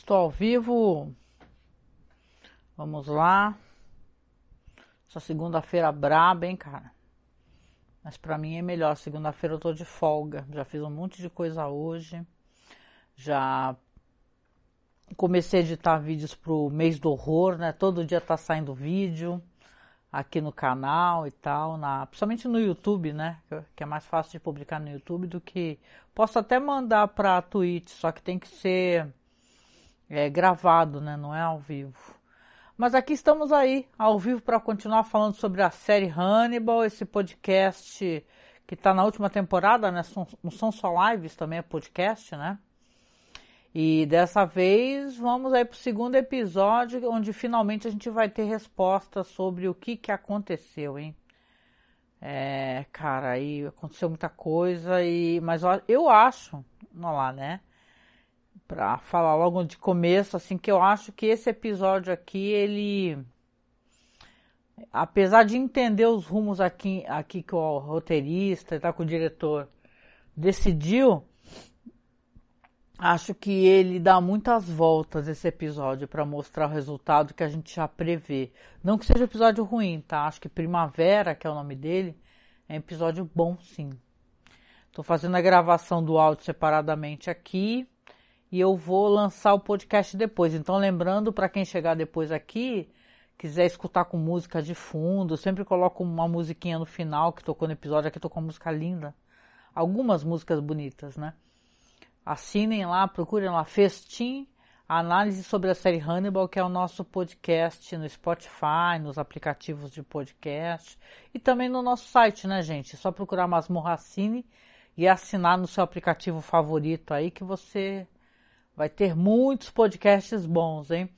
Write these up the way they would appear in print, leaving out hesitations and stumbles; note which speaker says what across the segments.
Speaker 1: Estou ao vivo. Vamos lá. Essa segunda-feira braba, hein, cara? Mas pra mim é melhor. Segunda-feira eu tô de folga. Já fiz um monte de coisa hoje. Já comecei a editar vídeos pro mês do horror, né? Todo dia tá saindo vídeo aqui no canal e tal, principalmente no YouTube, né? Que é mais fácil de publicar no YouTube do que... Posso até mandar pra Twitch, só que tem que ser gravado, né? Não é ao vivo. Mas aqui estamos aí, ao vivo, para continuar falando sobre a série Hannibal, esse podcast que está na última temporada, né? Não são só lives, também é podcast, né? E dessa vez vamos aí para o segundo episódio, onde finalmente a gente vai ter respostas sobre o que aconteceu, hein? Cara, aí aconteceu muita coisa, mas eu acho, vamos lá, né? Pra falar logo de começo, assim, que eu acho que esse episódio aqui, ele... Apesar de entender os rumos aqui que o roteirista e tal, que o diretor decidiu, acho que ele dá muitas voltas esse episódio para mostrar o resultado que a gente já prevê. Não que seja um episódio ruim, tá? Acho que Primavera, que é o nome dele, é um episódio bom, sim. Tô fazendo a gravação do áudio separadamente aqui. E eu vou lançar o podcast depois. Então, lembrando, para quem chegar depois aqui, quiser escutar com música de fundo, eu sempre coloco uma musiquinha no final, que tocou no episódio, aqui tocou uma música linda. Algumas músicas bonitas, né? Assinem lá, procurem lá, Festim, análise sobre a série Hannibal, que é o nosso podcast no Spotify, nos aplicativos de podcast, e também no nosso site, né, gente? É só procurar Masmorra Cine e assinar no seu aplicativo favorito aí, que você... vai ter muitos podcasts bons, hein?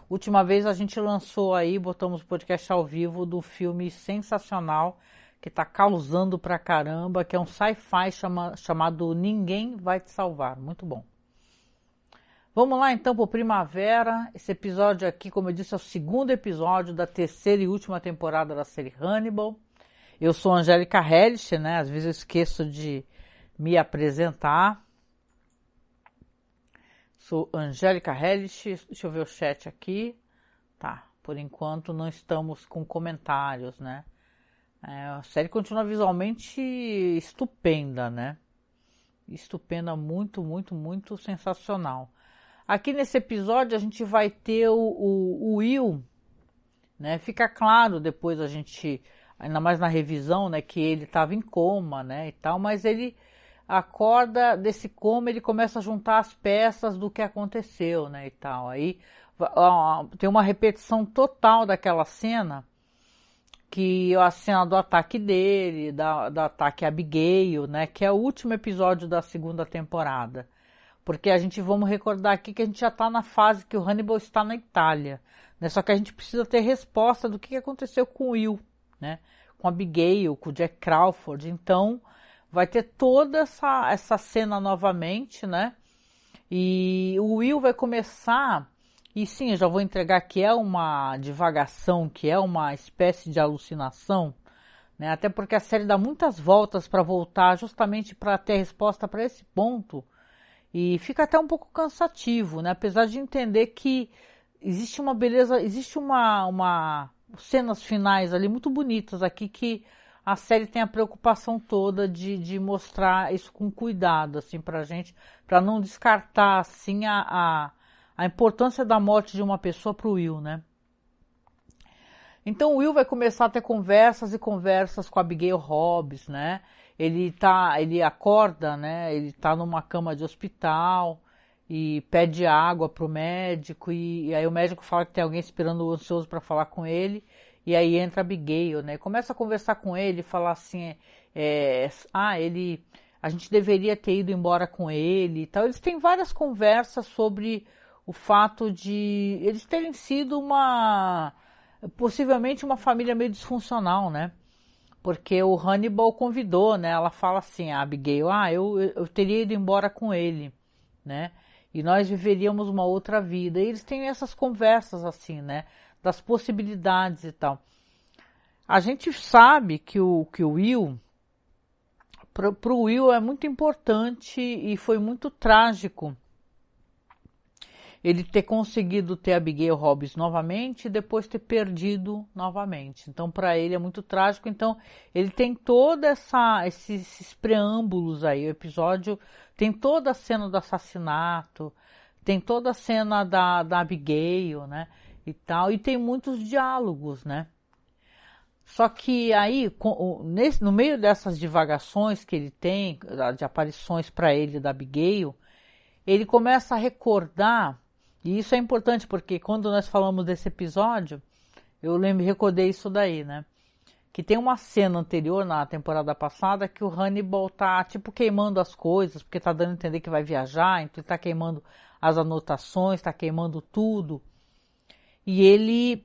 Speaker 1: Última vez a gente lançou aí, botamos o podcast ao vivo do filme sensacional, que tá causando pra caramba, que é um sci-fi chamado Ninguém Vai Te Salvar. Muito bom. Vamos lá então pro Primavera. Esse episódio aqui, como eu disse, é o segundo episódio da terceira e última temporada da série Hannibal. Eu sou Angélica Hellish, né? Às vezes eu esqueço de me apresentar. Sou Angélica Hellish, deixa eu ver o chat aqui. Tá, por enquanto não estamos com comentários, né? A série continua visualmente estupenda, né? Estupenda, muito, muito, muito sensacional. Aqui nesse episódio a gente vai ter o Will, né? Fica claro depois a gente, ainda mais na revisão, né? Que ele estava em coma, né? E tal, mas ele... acorda desse coma, ele começa a juntar as peças do que aconteceu, né, e tal. Aí tem uma repetição total daquela cena, que é a cena do ataque dele, do ataque a Abigail, né, que é o último episódio da segunda temporada. Porque vamos recordar aqui que a gente já está na fase que o Hannibal está na Itália, né, só que a gente precisa ter resposta do que aconteceu com o Will, né, com a Abigail, com o Jack Crawford. Então vai ter toda essa cena novamente, né? E o Will vai começar... E sim, eu já vou entregar que é uma divagação, que é uma espécie de alucinação, né? Até porque a série dá muitas voltas para voltar justamente para ter resposta para esse ponto. E fica até um pouco cansativo, né? Apesar de entender que existe uma beleza, existe uma cenas finais ali muito bonitas aqui que a série tem a preocupação toda de mostrar isso com cuidado, assim, pra gente, pra não descartar, assim, a importância da morte de uma pessoa pro Will, né? Então o Will vai começar a ter conversas e conversas com a Abigail Hobbs, né? Ele acorda, né? Ele tá numa cama de hospital e pede água pro médico e aí o médico fala que tem alguém esperando ansioso para falar com ele. E aí entra a Abigail, né? Começa a conversar com ele, falar assim, a gente deveria ter ido embora com ele e tal. Eles têm várias conversas sobre o fato de eles terem sido possivelmente uma família meio disfuncional, né? Porque o Hannibal convidou, né? Ela fala assim, a Abigail, eu teria ido embora com ele, né? E nós viveríamos uma outra vida. E eles têm essas conversas assim, né? Das possibilidades e tal. A gente sabe que o Will, pro Will é muito importante e foi muito trágico ele ter conseguido ter Abigail Hobbs novamente e depois ter perdido novamente. Então, para ele é muito trágico. Então, ele tem toda esses preâmbulos aí. O episódio tem toda a cena do assassinato, tem toda a cena da Abigail, né? E tal. E tem muitos diálogos, né? Só que aí, no meio dessas divagações que ele tem, de aparições para ele da Abigail, ele começa a recordar. E isso é importante porque quando nós falamos desse episódio, eu recordei isso daí, né? Que tem uma cena anterior na temporada passada que o Hannibal tá tipo queimando as coisas, porque tá dando a entender que vai viajar, então ele tá queimando as anotações, tá queimando tudo. E ele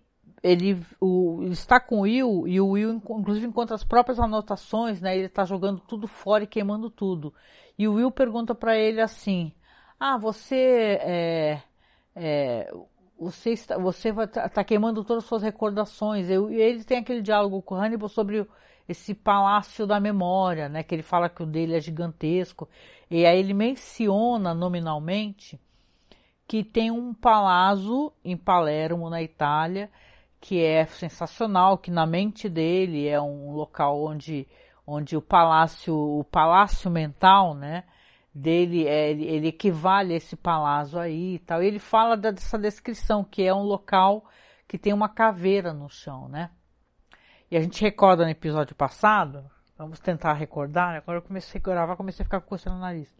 Speaker 1: está com o Will, e o Will inclusive encontra as próprias anotações, né? Ele tá jogando tudo fora e queimando tudo. E o Will pergunta para ele assim: ah, você tá queimando todas as suas recordações. E ele tem aquele diálogo com o Hannibal sobre esse palácio da memória, né? Que ele fala que o dele é gigantesco. E aí ele menciona nominalmente que tem um palácio em Palermo, na Itália, que é sensacional, que na mente dele é um local onde o palácio mental, né? Dele ele equivale a esse palácio aí e tal. E ele fala dessa descrição, que é um local que tem uma caveira no chão, né? E a gente recorda no episódio passado, vamos tentar recordar, agora eu comecei a gravar, comecei a ficar com coceira no nariz.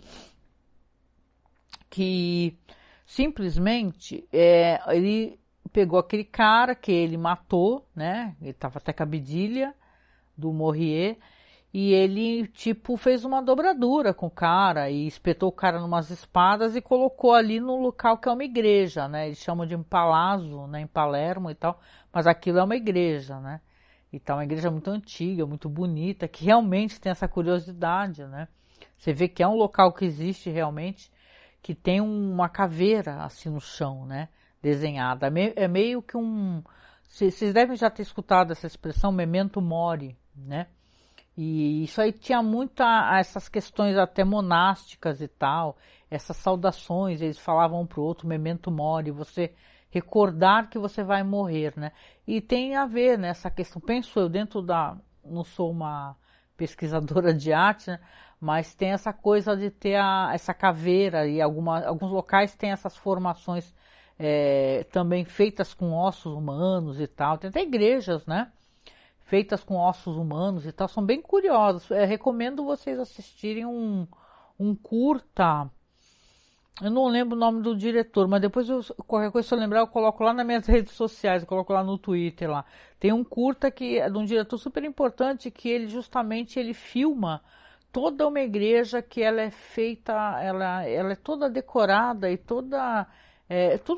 Speaker 1: Que simplesmente ele pegou aquele cara que ele matou, né? Ele tava até com a Bedelia do Morrier. E ele, tipo, fez uma dobradura com o cara e espetou o cara numas espadas e colocou ali no local que é uma igreja, né? Eles chamam de um palazzo, né? Em Palermo e tal, mas aquilo é uma igreja, né? E tal, uma igreja muito antiga, muito bonita, que realmente tem essa curiosidade, né? Você vê que é um local que existe realmente, que tem uma caveira assim no chão, né? Desenhada. É meio que um... Vocês devem já ter escutado essa expressão, memento mori, né? E isso aí tinha muito essas questões até monásticas e tal, essas saudações, eles falavam um pro outro, memento mori, você recordar que você vai morrer, né? E tem a ver, né, essa questão, penso eu, não sou uma pesquisadora de arte, né, mas tem essa coisa de ter essa caveira, e alguns locais têm essas formações também feitas com ossos humanos e tal, tem até igrejas, né? Feitas com ossos humanos e tal, são bem curiosas. Recomendo vocês assistirem um curta, eu não lembro o nome do diretor, mas depois qualquer coisa se eu lembrar eu coloco lá nas minhas redes sociais, eu coloco lá no Twitter lá. Tem um curta que é de um diretor super importante, que ele justamente ele filma toda uma igreja que ela é feita, ela é toda decorada e tudo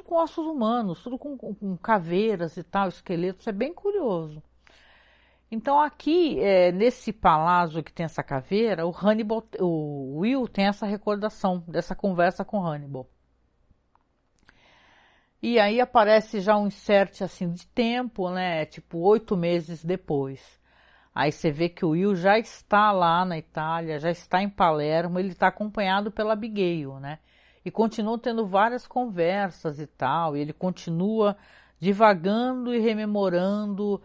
Speaker 1: com ossos humanos, tudo com caveiras e tal, esqueletos, é bem curioso. Então aqui, nesse palácio que tem essa caveira, o Will tem essa recordação dessa conversa com Hannibal. E aí aparece já um insert assim de tempo, né? Tipo 8 meses depois. Aí você vê que o Will já está lá na Itália, já está em Palermo, ele está acompanhado pela Abigail, né? E continuam tendo várias conversas e tal, e ele continua divagando e rememorando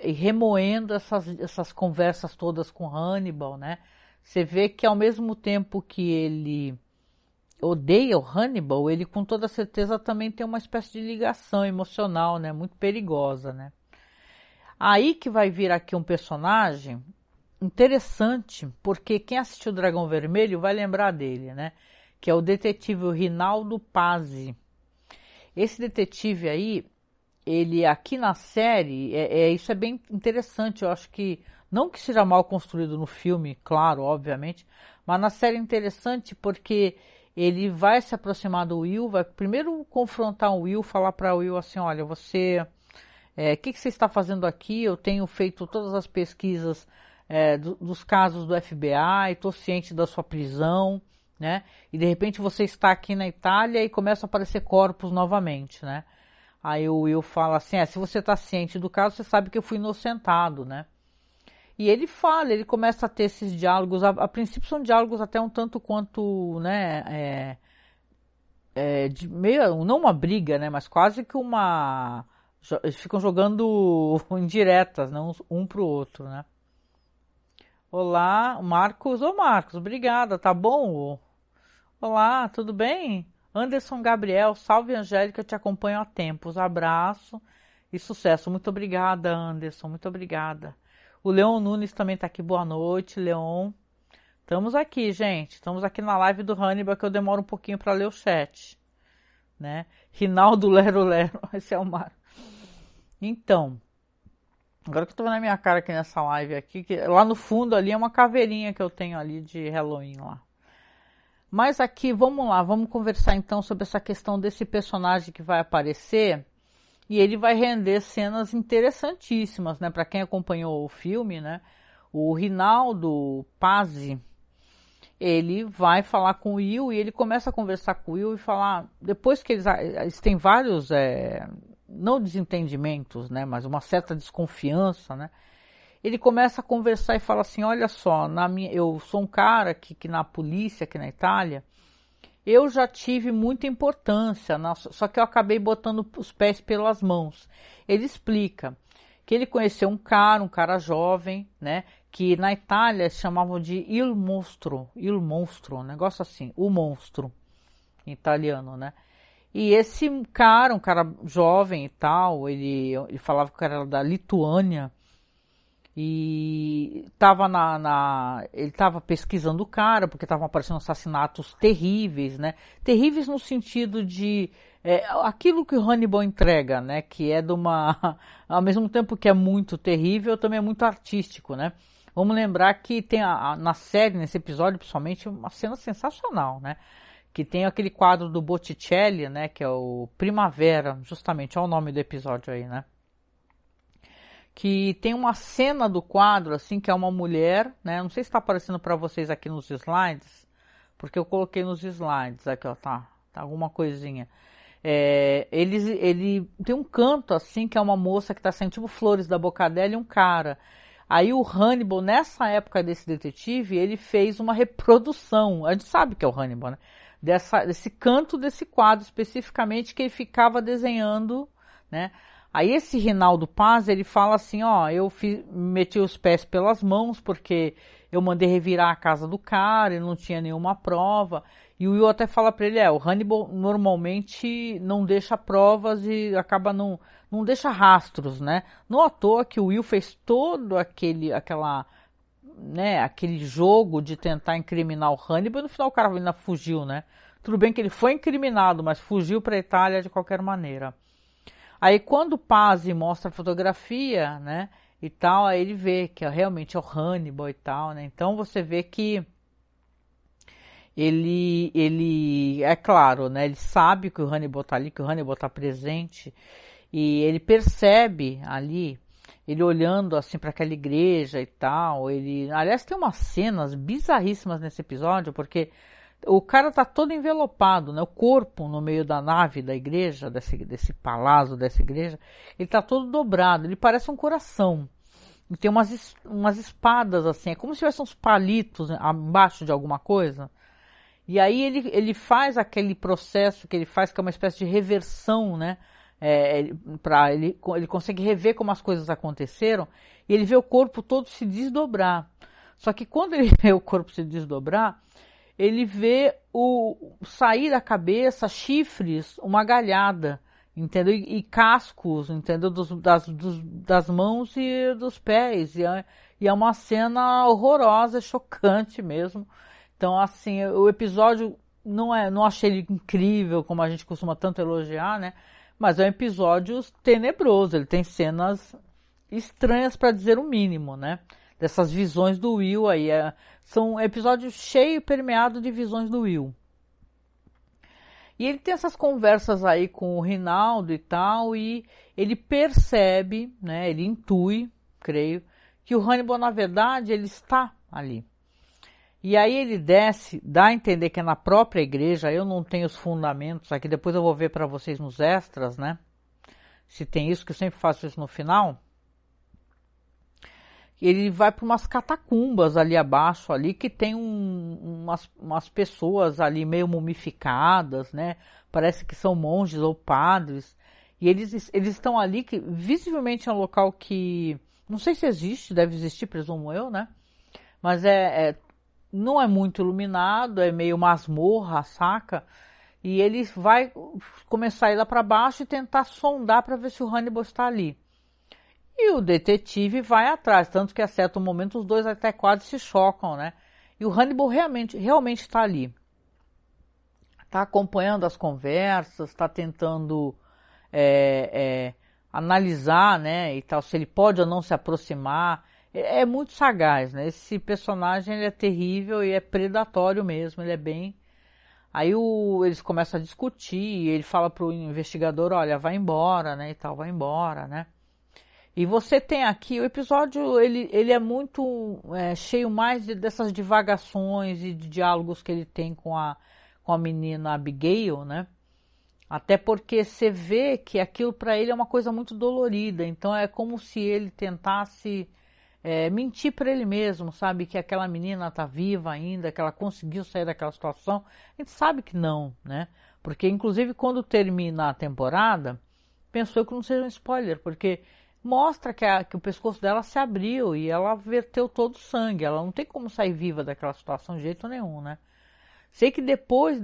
Speaker 1: e remoendo essas conversas todas com Hannibal, né? Você vê que ao mesmo tempo que ele odeia o Hannibal, ele com toda certeza também tem uma espécie de ligação emocional, né? Muito perigosa, né? Aí que vai vir aqui um personagem interessante, porque quem assistiu Dragão Vermelho vai lembrar dele, né? Que é o detetive Rinaldo Pazzi. Esse detetive aí, ele aqui na série, isso é bem interessante, eu acho que, não que seja mal construído no filme, claro, obviamente, mas na série é interessante porque ele vai se aproximar do Will, vai primeiro confrontar o Will, falar para o Will assim, olha, você, que você está fazendo aqui? Eu tenho feito todas as pesquisas dos casos do FBI, estou ciente da sua prisão, né? E de repente você está aqui na Itália e começam a aparecer corpos novamente, né? Aí o Will fala assim, se você está ciente do caso, você sabe que eu fui inocentado, né? E ele fala, ele começa a ter esses diálogos, a princípio são diálogos até um tanto quanto, né, de meio, não uma briga, né? Mas quase que eles ficam jogando indiretas, né? Um pro outro, né? Olá, Marcos. Ô Marcos, obrigada, tá bom? Olá, tudo bem? Anderson Gabriel, salve Angélica, eu te acompanho há tempos. Abraço e sucesso. Muito obrigada, Anderson, muito obrigada. O Leon Nunes também tá aqui, boa noite, Leon. Estamos aqui, gente, estamos aqui na live do Hannibal, que eu demoro um pouquinho para ler o chat, né? Rinaldo Lero Lero, esse é o Mar. Então, agora que eu tô vendo a minha cara aqui nessa live aqui, que lá no fundo ali é uma caveirinha que eu tenho ali de Halloween lá. Mas aqui, vamos lá, vamos conversar então sobre essa questão desse personagem que vai aparecer e ele vai render cenas interessantíssimas, né? Para quem acompanhou o filme, né? O Rinaldo Pazzi, ele vai falar com o Will e ele começa a conversar com o Will e falar, depois que eles têm vários, não desentendimentos, né? Mas uma certa desconfiança, né? Ele começa a conversar e fala assim, olha só, eu sou um cara que na polícia, aqui na Itália, eu já tive muita importância, só que eu acabei botando os pés pelas mãos. Ele explica que ele conheceu um cara jovem, né, que na Itália chamavam de il mostro, um negócio assim, o monstro, em italiano, né. E esse cara, um cara jovem e tal, ele falava que era da Lituânia, e ele estava pesquisando o cara, porque estavam aparecendo assassinatos terríveis, né? Terríveis no sentido de aquilo que o Hannibal entrega, né? Que é ao mesmo tempo que é muito terrível, também é muito artístico, né? Vamos lembrar que tem na série, nesse episódio, principalmente, uma cena sensacional, né? Que tem aquele quadro do Botticelli, né? Que é o Primavera, justamente, olha o nome do episódio aí, né? Que tem uma cena do quadro, assim, que é uma mulher, né? Não sei se está aparecendo para vocês aqui nos slides, porque eu coloquei nos slides, aqui ó, tá alguma coisinha. Ele tem um canto, assim, que é uma moça que está saindo tipo flores da boca dela e um cara. Aí o Hannibal, nessa época desse detetive, ele fez uma reprodução, a gente sabe que é o Hannibal, né? Desse canto desse quadro especificamente que ele ficava desenhando, né? Aí esse Rinaldo Paz, ele fala assim, ó, meti os pés pelas mãos porque eu mandei revirar a casa do cara, ele não tinha nenhuma prova. E o Will até fala pra ele, o Hannibal normalmente não deixa provas e acaba não deixa rastros, né? Não à toa que o Will fez todo aquele jogo de tentar incriminar o Hannibal e no final o cara ainda fugiu, né? Tudo bem que ele foi incriminado, mas fugiu pra Itália de qualquer maneira. Aí quando o Pazzi mostra a fotografia, né, e tal, aí ele vê que realmente é o Hannibal e tal, né, então você vê que ele é claro, né, ele sabe que o Hannibal tá ali, que o Hannibal tá presente, e ele percebe ali, ele olhando assim para aquela igreja e tal, aliás tem umas cenas bizarríssimas nesse episódio, porque o cara tá todo envelopado, né? O corpo no meio da nave da igreja, desse palácio dessa igreja, ele tá todo dobrado, ele parece um coração. E tem umas espadas assim, é como se tivesse uns palitos embaixo de alguma coisa. E aí ele faz aquele processo que ele faz, que é uma espécie de reversão, né? Ele consegue rever como as coisas aconteceram e ele vê o corpo todo se desdobrar. Só que quando ele vê o corpo se desdobrar, ele vê sair da cabeça chifres, uma galhada, entendeu? E cascos, entendeu? Das mãos e dos pés. E é uma cena horrorosa, chocante mesmo. Então, assim, o episódio não achei ele incrível, como a gente costuma tanto elogiar, né? Mas é um episódio tenebroso, ele tem cenas estranhas para dizer o mínimo, né? Dessas visões do Will aí. São episódios cheios, permeados de visões do Will. E ele tem essas conversas aí com o Rinaldo e tal, e ele percebe, né, ele intui, creio, que o Hannibal, na verdade, ele está ali. E aí ele desce, dá a entender que é na própria igreja, eu não tenho os fundamentos aqui, depois eu vou ver para vocês nos extras, né? Se tem isso, que eu sempre faço isso no final. ele vai para umas catacumbas ali abaixo, ali que tem umas pessoas ali meio mumificadas, né? Parece que são monges ou padres. E eles estão ali, que visivelmente é um local que não sei se existe, deve existir, presumo eu, né? Mas não é muito iluminado, é meio masmorra, saca? E ele vai começar a ir lá para baixo e tentar sondar para ver se o Hannibal está ali. E o detetive vai atrás, tanto que a certo momento os dois até quase se chocam, né? E o Hannibal realmente está ali. Está acompanhando as conversas, está tentando analisar, né, e tal, se ele pode ou não se aproximar. É muito sagaz, né? Esse personagem ele é terrível e é predatório mesmo, ele é bem... Aí eles começam a discutir, e ele fala pro investigador, olha, vai embora, né, e tal, vai embora, né? E você tem aqui, o episódio, ele é muito cheio mais dessas divagações e de diálogos que ele tem com a menina Abigail, né? Até porque você vê que aquilo para ele é uma coisa muito dolorida, então é como se ele tentasse mentir para ele mesmo, sabe? Que aquela menina tá viva ainda, que ela conseguiu sair daquela situação. A gente sabe que não, né? Porque inclusive quando termina a temporada, pensou que não seja um spoiler, porque mostra que o pescoço dela se abriu e ela verteu todo o sangue. Ela não tem como sair viva daquela situação de jeito nenhum, né? Sei que depois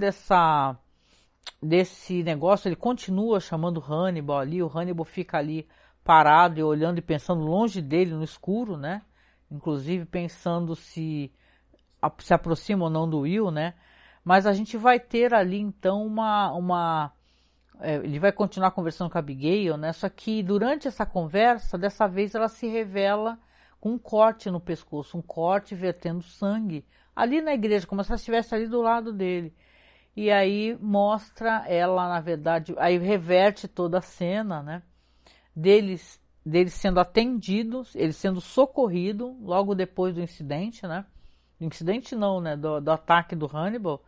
Speaker 1: desse negócio, ele continua chamando Hannibal ali, o Hannibal fica ali parado e olhando e pensando longe dele no escuro, né? Inclusive pensando se aproxima ou não do Will, né? Mas a gente vai ter ali então ele vai continuar conversando com a Abigail, né? Só que durante essa conversa, dessa vez ela se revela com um corte no pescoço, um corte vertendo sangue, ali na igreja, como se ela estivesse ali do lado dele. E aí mostra ela, na verdade, aí reverte toda a cena, né? Deles sendo atendidos, ele sendo socorrido logo depois do incidente, né? Incidente não, né? Do ataque do Hannibal.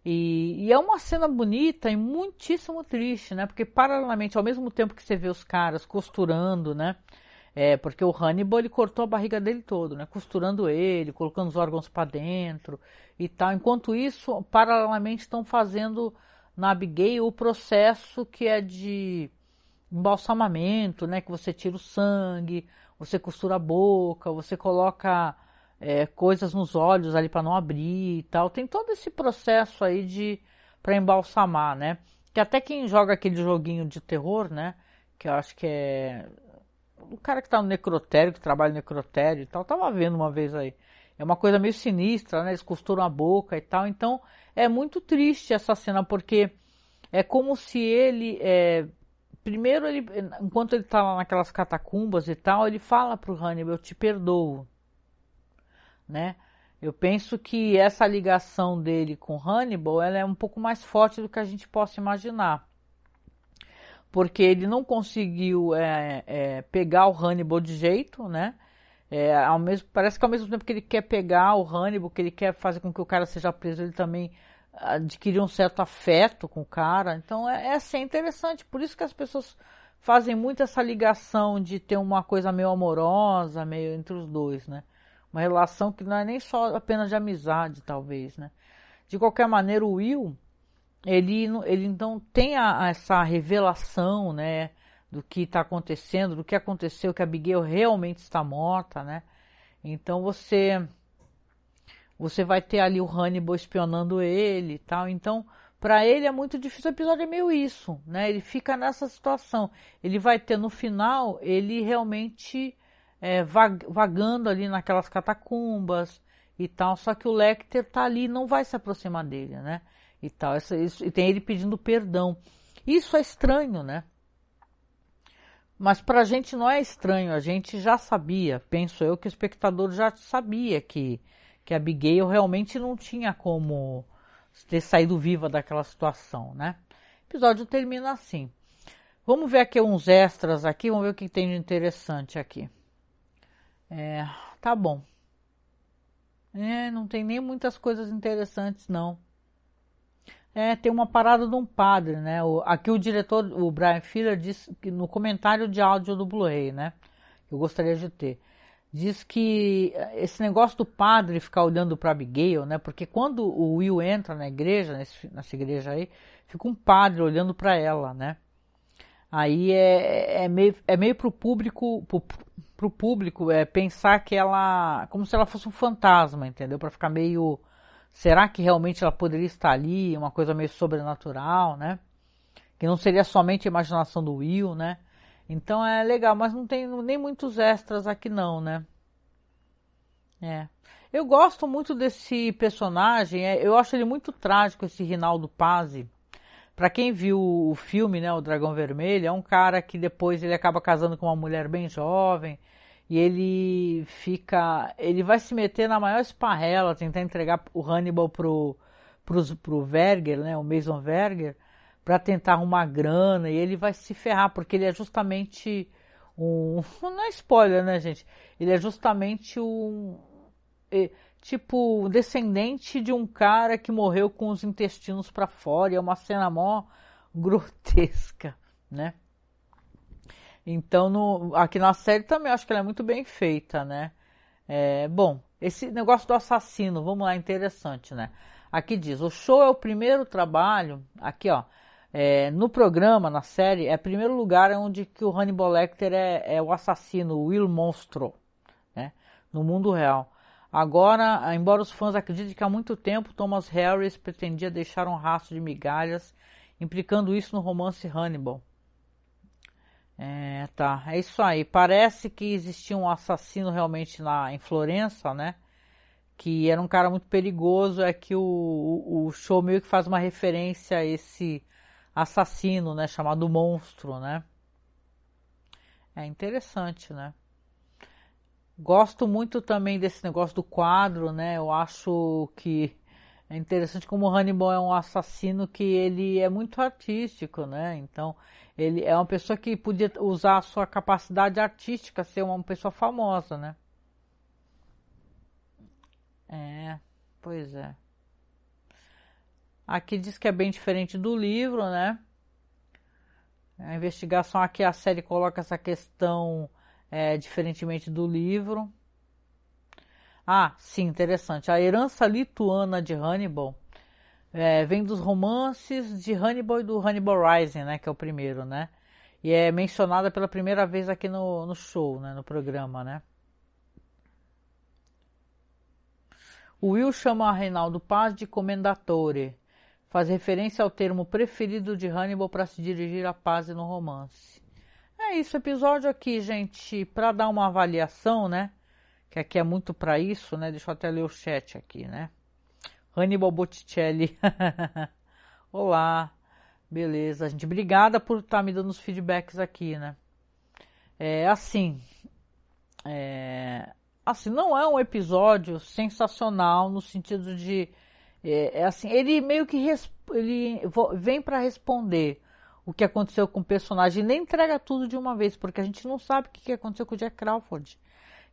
Speaker 1: E é uma cena bonita e muitíssimo triste, né? Porque paralelamente, ao mesmo tempo que você vê os caras costurando, né? Porque o Hannibal ele cortou a barriga dele todo, né? Costurando ele, colocando os órgãos para dentro e tal. Enquanto isso, paralelamente estão fazendo na Abigail o processo que é de embalsamamento, né? Que você tira o sangue, você costura a boca, você coloca coisas nos olhos ali para não abrir e tal. Tem todo esse processo aí para embalsamar, né? Que até quem joga aquele joguinho de terror, né? Que eu acho que é o cara que tá no necrotério, que trabalha no necrotério e tal, tava vendo uma vez aí. É uma coisa meio sinistra, né? Eles costuram a boca e tal. Então é muito triste essa cena, porque é como se primeiro, enquanto ele tá lá naquelas catacumbas e tal, ele fala pro Hannibal, eu te perdoo, né? Eu penso que essa ligação dele com Hannibal, ela é um pouco mais forte do que a gente possa imaginar. Porque ele não conseguiu pegar o Hannibal de jeito, né? Parece que ao mesmo tempo que ele quer pegar o Hannibal, que ele quer fazer com que o cara seja preso, ele também adquiriu um certo afeto com o cara. Então assim, interessante. Por isso que as pessoas fazem muito essa ligação de ter uma coisa meio amorosa, meio entre os dois, né? Uma relação que não é nem só apenas de amizade, talvez, né? De qualquer maneira, o Will, ele então tem essa revelação, né? Do que está acontecendo, do que aconteceu, que a Abigail realmente está morta, né? Então você vai ter ali o Hannibal espionando ele e tal. Então, para ele é muito difícil. O episódio é meio isso, né? Ele fica nessa situação. Ele vai ter no final, ele realmente vagando ali naquelas catacumbas e tal. Só que o Lecter tá ali, não vai se aproximar dele, né? E tal. E tem ele pedindo perdão. Isso é estranho, né? Mas pra gente não é estranho, a gente já sabia, penso eu, que o espectador já sabia que a Abigail realmente não tinha como ter saído viva daquela situação, né? O episódio termina assim. Vamos ver aqui uns extras aqui, vamos ver o que tem de interessante aqui. Tá bom. Não tem nem muitas coisas interessantes, não. Tem uma parada de um padre, né? Aqui o diretor, o Brian Fuller, disse que no comentário de áudio do Blu-ray, né? Que eu gostaria de ter. diz que esse negócio do padre ficar olhando para Abigail, né? Porque quando o Will entra na igreja, nessa igreja aí, fica um padre olhando para ela, né? Aí é meio pro público pensar que ela, como se ela fosse um fantasma, entendeu? Para ficar meio, será que realmente ela poderia estar ali, uma coisa meio sobrenatural, né? Que não seria somente a imaginação do Will, né? Então é legal, mas não tem nem muitos extras aqui não, né? É. Eu gosto muito desse personagem, eu acho ele muito trágico, esse Rinaldo Pazzi. Pra quem viu o filme, né, O Dragão Vermelho, é um cara que depois ele acaba casando com uma mulher bem jovem e ele vai se meter na maior esparrela, tentar entregar o Hannibal pro Verger, né, o Mason Verger, para tentar arrumar grana e ele vai se ferrar porque ele é justamente não é spoiler, né, gente? Ele é justamente tipo, descendente de um cara que morreu com os intestinos para fora, e é uma cena mó grotesca, né? Então, aqui na série também acho que ela é muito bem feita, né? Bom, esse negócio do assassino, vamos lá, interessante, né? Aqui diz, o show é o primeiro trabalho, aqui ó, no programa, na série, é o primeiro lugar onde que o Hannibal Lecter é o assassino, o Will Monstro, né? No mundo real. Agora, embora os fãs acreditem que há muito tempo Thomas Harris pretendia deixar um rastro de migalhas, implicando isso no romance Hannibal. Tá, é isso aí. Parece que existia um assassino realmente lá em Florença, né? Que era um cara muito perigoso. É que o show meio que faz uma referência a esse assassino, né? Chamado Monstro, né? É interessante, né? Gosto muito também desse negócio do quadro, né? Eu acho que é interessante como o Hannibal é um assassino que ele é muito artístico, né? Então, ele é uma pessoa que podia usar a sua capacidade artística, ser uma pessoa famosa, né? É, pois é. Aqui diz que é bem diferente do livro, né? A investigação aqui, a série coloca essa questão diferentemente do livro. Ah, sim, interessante. A herança lituana de Hannibal vem dos romances de Hannibal e do Hannibal Rising, né? Que é o primeiro, né? E é mencionada pela primeira vez aqui no show, né? No programa, né? O Will chama a Reinaldo Paz de Commendatore. Faz referência ao termo preferido de Hannibal para se dirigir a Paz no romance. É isso, episódio aqui, gente, para dar uma avaliação, né? Que aqui é muito para isso, né? Deixa eu até ler o chat aqui, né? Hannibal Botticelli. Olá, beleza, gente. Obrigada por estar me dando os feedbacks aqui, né? Assim, não é um episódio sensacional no sentido de, assim, ele meio que ele vem para responder o que aconteceu com o personagem, e nem entrega tudo de uma vez, porque a gente não sabe o que aconteceu com o Jack Crawford.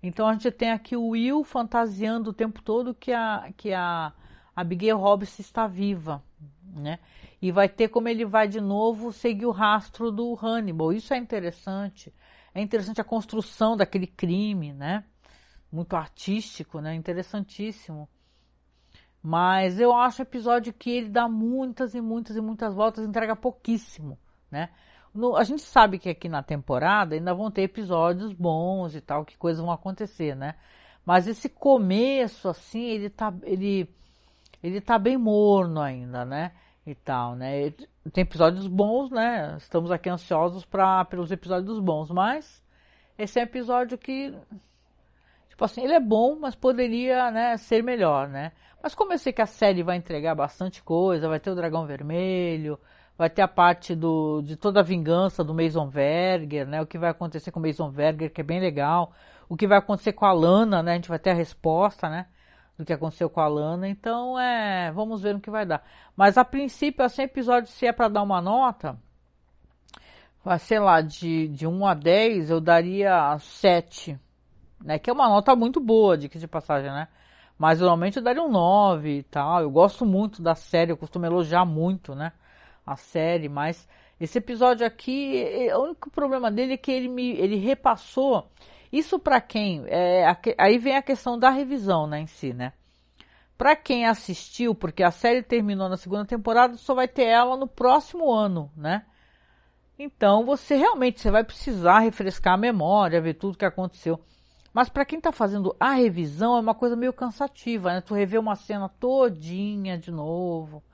Speaker 1: Então a gente tem aqui o Will fantasiando o tempo todo que a Abigail Hobbs está viva, né? E vai ter como ele vai de novo seguir o rastro do Hannibal. Isso é interessante. É interessante a construção daquele crime, né? Muito artístico, né? Interessantíssimo. Mas eu acho o episódio que ele dá muitas e muitas e muitas voltas e entrega pouquíssimo, né? A gente sabe que aqui na temporada ainda vão ter episódios bons e tal, que coisas vão acontecer, né? Mas esse começo, assim, ele tá bem morno ainda, né? E tal, né? Tem episódios bons, né? Estamos aqui ansiosos pelos episódios bons, mas esse é um episódio que, tipo assim, ele é bom, mas poderia, né, ser melhor, né? Mas como eu sei que a série vai entregar bastante coisa, vai ter o Dragão Vermelho, vai ter a parte de toda a vingança do Mason Verger, né? O que vai acontecer com o Mason Verger, que é bem legal. O que vai acontecer com a Lana, né? A gente vai ter a resposta, né? Do que aconteceu com a Lana. Então, vamos ver no que vai dar. Mas, a princípio, assim, episódio, se é para dar uma nota, sei lá, de 1 a 10, eu daria 7, né? Que é uma nota muito boa, de passagem, né? Mas, normalmente, eu daria um 9 e tal. Eu gosto muito da série, eu costumo elogiar muito, né? A série, mas esse episódio aqui, o único problema dele é que ele repassou, Isso para quem... aí vem a questão da revisão, né, em si, né? Para quem assistiu, porque a série terminou na segunda temporada, só vai ter ela no próximo ano, né? Então você vai precisar refrescar a memória, ver tudo que aconteceu. Mas para quem está fazendo a revisão é uma coisa meio cansativa, né? Tu rever uma cena todinha de novo,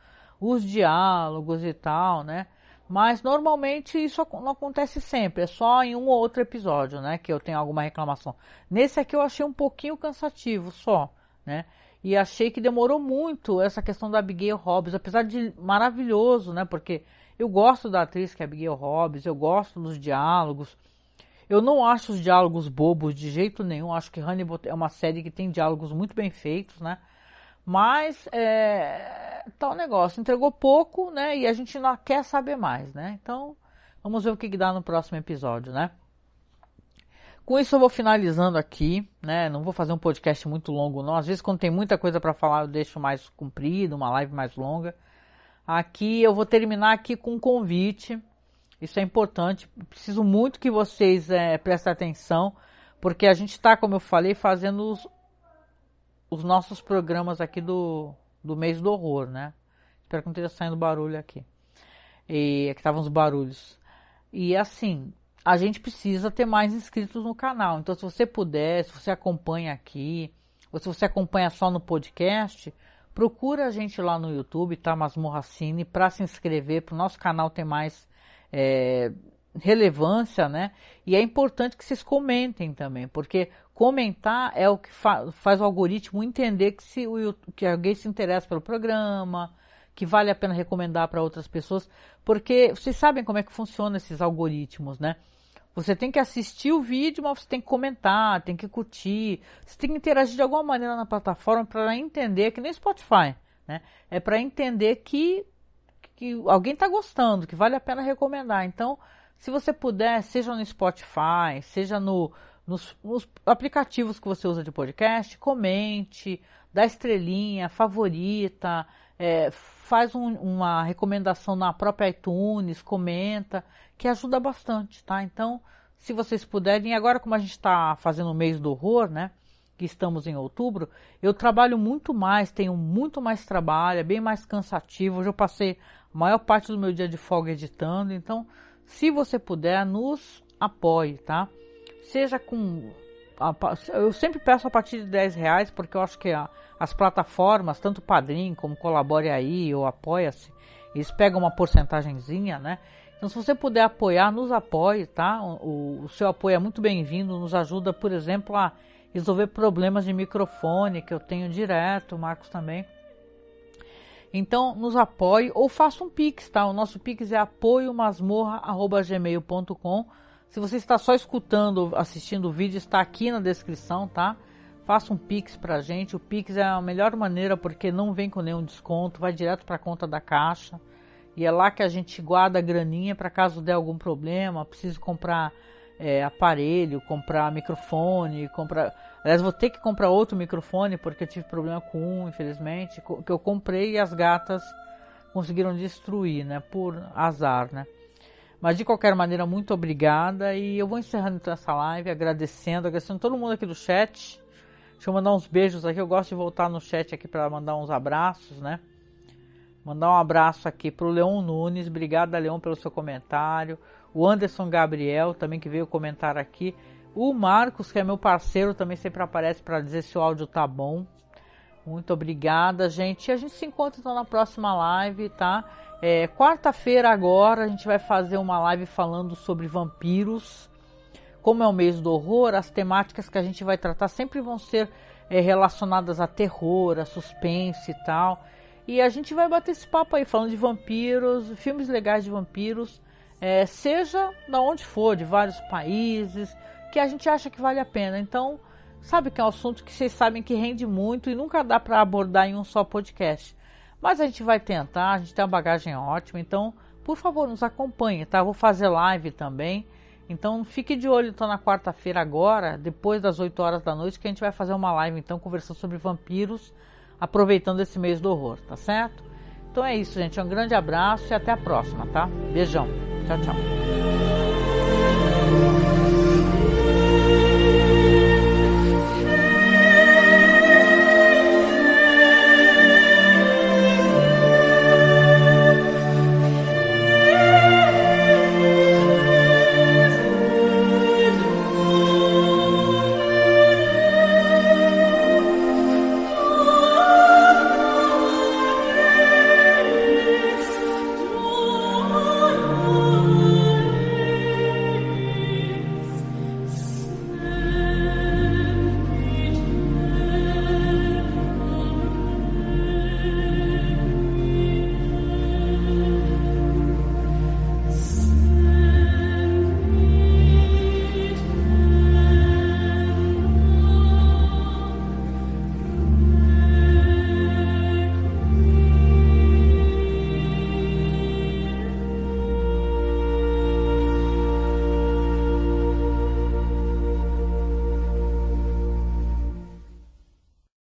Speaker 1: os diálogos e tal, né? Mas normalmente isso não acontece sempre, é só em um ou outro episódio, né? Que eu tenho alguma reclamação. Nesse aqui eu achei um pouquinho cansativo só, né? E achei que demorou muito essa questão da Abigail Hobbs, apesar de maravilhoso, né? Porque eu gosto da atriz que é Abigail Hobbs, eu gosto dos diálogos. Eu não acho os diálogos bobos de jeito nenhum, acho que Hannibal é uma série que tem diálogos muito bem feitos, né? Mas, tal negócio, entregou pouco, né? E a gente não quer saber mais, né? Então, vamos ver o que dá no próximo episódio, né? Com isso eu vou finalizando aqui, né? Não vou fazer um podcast muito longo, não. Às vezes quando tem muita coisa para falar eu deixo mais comprido, uma live mais longa. Aqui eu vou terminar aqui com um convite. Isso é importante, preciso muito que vocês prestem atenção, porque a gente está, como eu falei, fazendo os nossos programas aqui do mês do horror, né? Espero que não esteja saindo barulho aqui. E aqui estavam os barulhos. E assim, a gente precisa ter mais inscritos no canal. Então, se você puder, se você acompanha aqui, ou se você acompanha só no podcast, procura a gente lá no YouTube, tá? Masmorra Cine, para se inscrever, para o nosso canal ter mais relevância, né? E é importante que vocês comentem também, porque comentar é o que faz o algoritmo entender que alguém se interessa pelo programa, que vale a pena recomendar para outras pessoas, porque vocês sabem como é que funciona esses algoritmos, né? Você tem que assistir o vídeo, mas você tem que comentar, tem que curtir, você tem que interagir de alguma maneira na plataforma para entender, que nem Spotify, né? É para entender que alguém está gostando, que vale a pena recomendar. Então, se você puder, seja no Spotify, seja nos aplicativos que você usa de podcast, comente, dá estrelinha, favorita, faz uma recomendação na própria iTunes, comenta, que ajuda bastante, tá? Então, se vocês puderem, agora como a gente está fazendo o mês do horror, né? Que estamos em outubro, eu trabalho muito mais, tenho muito mais trabalho, é bem mais cansativo. Hoje eu passei a maior parte do meu dia de folga editando, então se você puder, nos apoie, tá? Seja com... Eu sempre peço a partir de R$10, porque eu acho que as plataformas, tanto o Padrim como Colabore Aí ou Apoia-se, eles pegam uma porcentagenzinha, né? Então se você puder apoiar, nos apoie, tá? O seu apoio é muito bem-vindo, nos ajuda, por exemplo, a resolver problemas de microfone que eu tenho direto, o Marcos também. Então, nos apoie ou faça um Pix, tá? O nosso Pix é apoiomasmorra@gmail.com. Se você está só escutando, assistindo o vídeo, está aqui na descrição, tá? Faça um Pix pra gente. O Pix é a melhor maneira porque não vem com nenhum desconto, vai direto para a conta da Caixa. E é lá que a gente guarda a graninha para caso der algum problema, precise comprar aparelho, comprar microfone, aliás, vou ter que comprar outro microfone porque eu tive problema com um, infelizmente, que eu comprei e as gatas conseguiram destruir, né, por azar, né. Mas de qualquer maneira, muito obrigada e eu vou encerrando então essa live agradecendo todo mundo aqui do chat. Deixa eu mandar uns beijos aqui, eu gosto de voltar no chat aqui para mandar uns abraços, né. Mandar um abraço aqui para o Leon Nunes, obrigado Leon pelo seu comentário. O Anderson Gabriel também que veio comentar aqui. O Marcos, que é meu parceiro, também sempre aparece para dizer se o áudio tá bom. Muito obrigada, gente. E a gente se encontra então na próxima live, tá? Quarta-feira agora a gente vai fazer uma live falando sobre vampiros. Como é o mês do horror, as temáticas que a gente vai tratar sempre vão ser relacionadas a terror, a suspense e tal. E a gente vai bater esse papo aí, falando de vampiros, filmes legais de vampiros, seja da onde for, de vários países, que a gente acha que vale a pena. Então, sabe que é um assunto que vocês sabem que rende muito e nunca dá para abordar em um só podcast. Mas a gente vai tentar, a gente tem uma bagagem ótima, então, por favor, nos acompanhe, tá? Eu vou fazer live também, então fique de olho então na quarta-feira agora, depois das 8 horas da noite, que a gente vai fazer uma live então, conversando sobre vampiros, aproveitando esse mês do horror, tá certo? Então é isso, gente. Um grande abraço e até a próxima, tá? Beijão. Tchau, tchau.